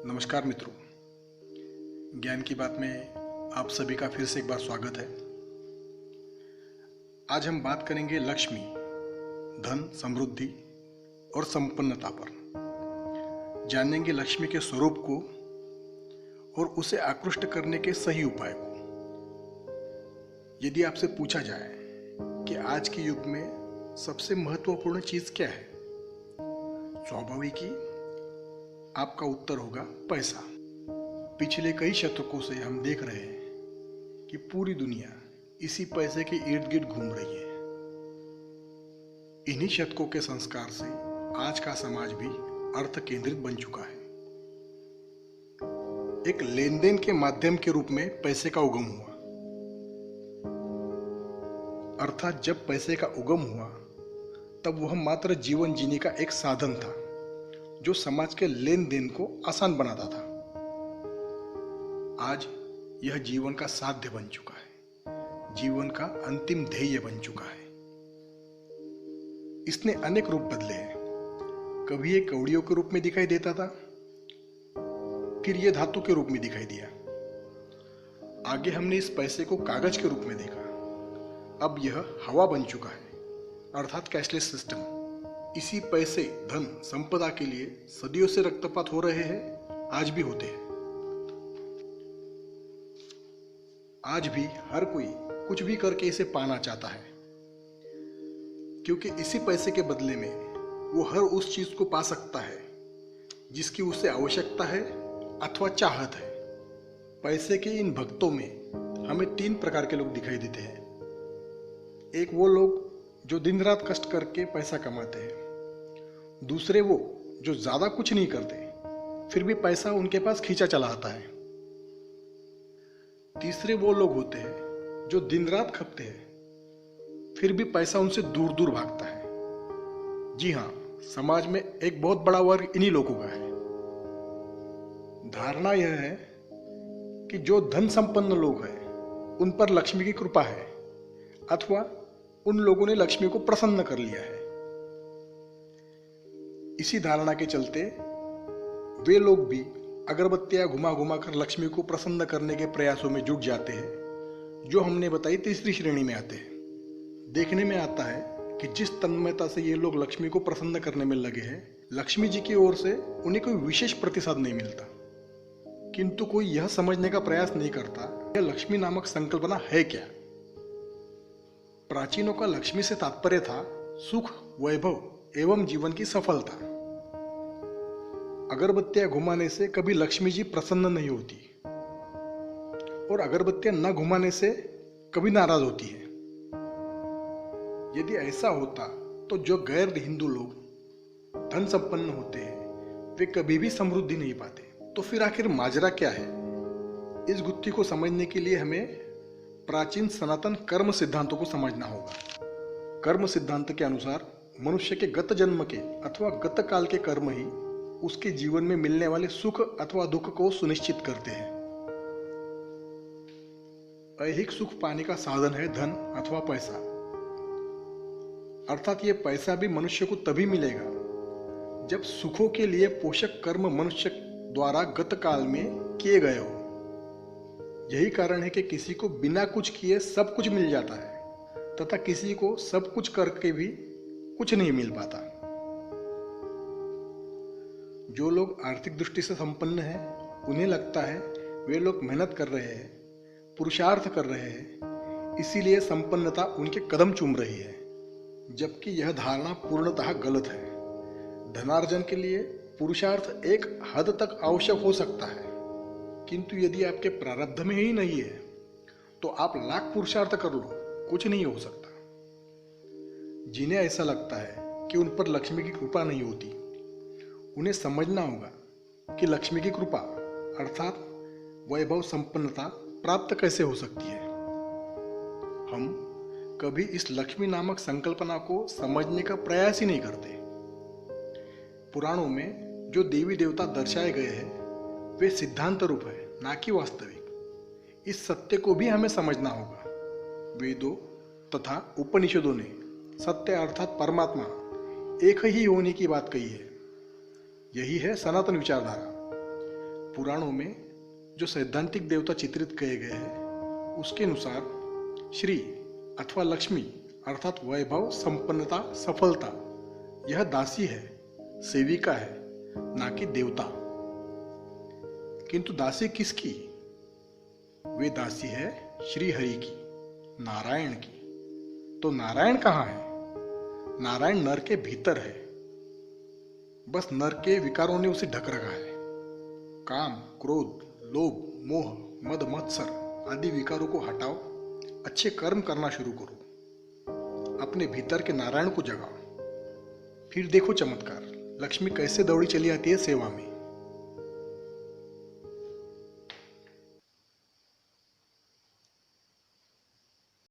नमस्कार मित्रों, ज्ञान की बात में आप सभी का फिर से एक बार स्वागत है। आज हम बात करेंगे लक्ष्मी, धन, समृद्धि और संपन्नता पर। जानेंगे लक्ष्मी के स्वरूप को और उसे आकृष्ट करने के सही उपाय को। यदि आपसे पूछा जाए कि आज के युग में सबसे महत्वपूर्ण चीज क्या है, स्वाभाविक ही आपका उत्तर होगा पैसा। पिछले कई शतकों से हम देख रहे हैं कि पूरी दुनिया इसी पैसे के इर्द गिर्द घूम रही है। इन्हीं शतकों के संस्कार से आज का समाज भी अर्थ केंद्रित बन चुका है। एक लेन देन के माध्यम के रूप में पैसे का उगम हुआ, अर्थात जब पैसे का उगम हुआ तब वह मात्र जीवन जीने का एक साधन था जो समाज के लेन देन को आसान बनाता था। आज यह जीवन का साध्य बन चुका है, जीवन का अंतिम ध्येय बन चुका है। इसने अनेक रूप बदले हैं। कभी ये कौड़ियों के रूप में दिखाई देता था, फिर यह धातु के रूप में दिखाई दिया। आगे हमने इस पैसे को कागज के रूप में देखा। अब यह हवा बन चुका है, अर्थात कैशलेस सिस्टम। इसी पैसे, धन, संपदा के लिए सदियों से रक्तपात हो रहे हैं, आज भी होते हैं। आज भी हर कोई कुछ भी करके इसे पाना चाहता है, क्योंकि इसी पैसे के बदले में वो हर उस चीज को पा सकता है जिसकी उसे आवश्यकता है अथवा चाहत है। पैसे के इन भक्तों में हमें तीन प्रकार के लोग दिखाई देते हैं। एक वो लोग जो दिन रात कष्ट करके पैसा कमाते हैं। दूसरे वो जो ज्यादा कुछ नहीं करते फिर भी पैसा उनके पास खींचा चला आता है। तीसरे वो लोग होते हैं जो दिन रात खपते हैं फिर भी पैसा उनसे दूर दूर भागता है। जी हाँ, समाज में एक बहुत बड़ा वर्ग इन्हीं लोगों का है। धारणा यह है कि जो धन संपन्न लोग हैं उन पर लक्ष्मी की कृपा है, अथवा उन लोगों ने लक्ष्मी को प्रसन्न कर लिया है। इसी धारणा के चलते वे लोग भी अगरबत्तियां घुमा घुमा कर लक्ष्मी को प्रसन्न करने के प्रयासों में जुट जाते हैं, जो हमने बताई तीसरी श्रेणी में आते हैं। देखने में आता है कि जिस तन्मयता से ये लोग लक्ष्मी को प्रसन्न करने में लगे हैं, लक्ष्मी जी की ओर से उन्हें कोई विशेष प्रतिसाद नहीं मिलता। किंतु कोई यह समझने का प्रयास नहीं करता यह लक्ष्मी नामक संकल्पना है क्या। प्राचीनों का लक्ष्मी से तात्पर्य था सुख, वैभव एवं जीवन की सफलता। अगरबत्तियां घुमाने से कभी लक्ष्मी जी प्रसन्न नहीं होती और अगरबत्तियां न घुमाने से कभी नाराज होती है। यदि ऐसा होता तो जो गैर हिंदू लोग धन संपन्न होते हैं वे कभी भी समृद्धि नहीं पाते। तो फिर आखिर माजरा क्या है? इस गुत्थी को समझने के लिए हमें प्राचीन सनातन कर्म सिद्धांतों को समझना होगा। कर्म सिद्धांत के अनुसार मनुष्य के गत जन्म के अथवा गत काल के कर्म ही उसके जीवन में मिलने वाले सुख अथवा दुख को सुनिश्चित करते हैं। ऐहिक सुख पाने का साधन है धन अथवा पैसा, अर्थात ये पैसा भी मनुष्य को तभी मिलेगा जब सुखों के लिए पोषक कर्म मनुष्य द्वारा गत काल में किए गए हो। यही कारण है कि किसी को बिना कुछ किए सब कुछ मिल जाता है तथा किसी को सब कुछ करके भी कुछ नहीं मिल पाता। जो लोग आर्थिक दृष्टि से संपन्न हैं उन्हें लगता है वे लोग मेहनत कर रहे हैं, पुरुषार्थ कर रहे हैं, इसीलिए संपन्नता उनके कदम चूम रही है, जबकि यह धारणा पूर्णतः गलत है। धनार्जन के लिए पुरुषार्थ एक हद तक आवश्यक हो सकता है, किंतु यदि आपके प्रारब्ध में ही नहीं है तो आप लाख पुरुषार्थ कर लो, कुछ नहीं हो सकता। जिन्हें ऐसा लगता है कि उन पर लक्ष्मी की कृपा नहीं होती, उन्हें समझना होगा कि लक्ष्मी की कृपा अर्थात वैभव संपन्नता प्राप्त कैसे हो सकती है। हम कभी इस लक्ष्मी नामक संकल्पना को समझने का प्रयास ही नहीं करते। पुराणों में जो देवी देवता दर्शाए गए हैं वे सिद्धांत रूप है, ना कि वास्तविक। इस सत्य को भी हमें समझना होगा। वेदों तथा उपनिषदों ने सत्य अर्थात परमात्मा एक ही होने की बात कही है। यही है सनातन विचारधारा। पुराणों में जो सैद्धांतिक देवता चित्रित किए गए हैं उसके अनुसार श्री अथवा लक्ष्मी अर्थात वैभव, संपन्नता, सफलता यह दासी है, सेविका है, ना कि देवता। किंतु दासी किसकी? वे दासी है श्री हरि की, नारायण की। तो नारायण कहाँ है? नारायण नर के भीतर है, बस नर के विकारों ने उसे ढक रखा है। काम, क्रोध, लोभ, मोह, मद, मत्सर आदि विकारों को हटाओ, अच्छे कर्म करना शुरू करो, अपने भीतर के नारायण को जगाओ। फिर देखो चमत्कार, लक्ष्मी कैसे दौड़ी चली आती है सेवा में।